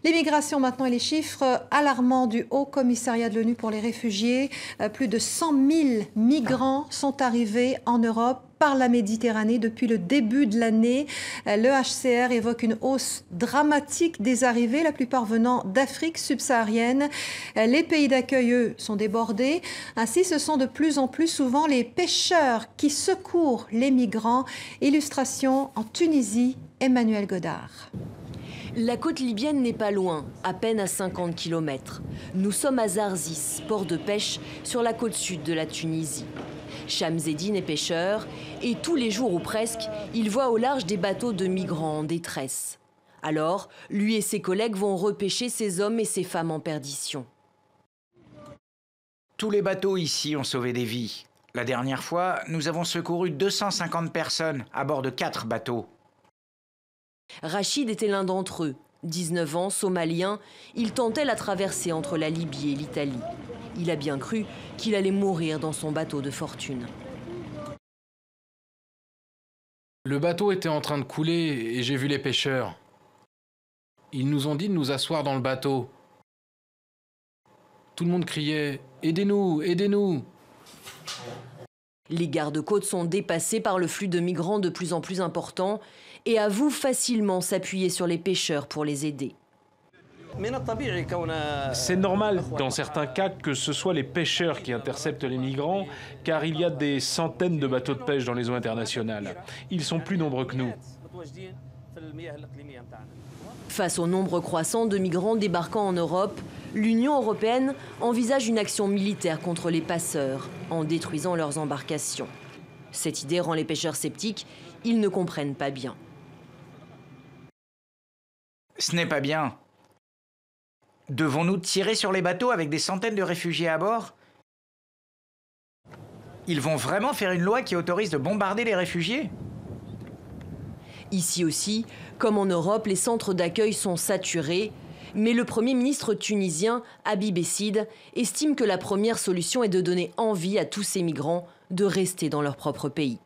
L'immigration maintenant et les chiffres alarmants du Haut Commissariat de l'ONU pour les réfugiés. Plus de 100 000 migrants sont arrivés en Europe par la Méditerranée depuis le début de l'année. Le HCR évoque une hausse dramatique des arrivées, la plupart venant d'Afrique subsaharienne. Les pays d'accueil, eux, sont débordés. Ainsi, ce sont de plus en plus souvent les pêcheurs qui secourent les migrants. Illustration en Tunisie, Emmanuel Godard. La côte libyenne n'est pas loin, à peine à 50 km. Nous sommes à Zarzis, port de pêche sur la côte sud de la Tunisie. Chamzeddine est pêcheur et tous les jours ou presque, il voit au large des bateaux de migrants en détresse. Alors, lui et ses collègues vont repêcher ces hommes et ces femmes en perdition. Tous les bateaux ici ont sauvé des vies. La dernière fois, nous avons secouru 250 personnes à bord de 4 bateaux. Rachid était l'un d'entre eux. 19 ans, somalien, il tentait la traversée entre la Libye et l'Italie. Il a bien cru qu'il allait mourir dans son bateau de fortune. Le bateau était en train de couler et j'ai vu les pêcheurs. Ils nous ont dit de nous asseoir dans le bateau. Tout le monde criait « Aidez-nous, aidez-nous !» Les gardes-côtes sont dépassés par le flux de migrants de plus en plus important et avouent facilement s'appuyer sur les pêcheurs pour les aider. C'est normal dans certains cas que ce soit les pêcheurs qui interceptent les migrants, car il y a des centaines de bateaux de pêche dans les eaux internationales. Ils sont plus nombreux que nous. Face au nombre croissant de migrants débarquant en Europe, l'Union européenne envisage une action militaire contre les passeurs en détruisant leurs embarcations. Cette idée rend les pêcheurs sceptiques, ils ne comprennent pas bien. Ce n'est pas bien. Devons-nous tirer sur les bateaux avec des centaines de réfugiés à bord? Ils vont vraiment faire une loi qui autorise de bombarder les réfugiés? Ici aussi, comme en Europe, les centres d'accueil sont saturés. Mais le Premier ministre tunisien, Habib Essid, estime que la première solution est de donner envie à tous ces migrants de rester dans leur propre pays.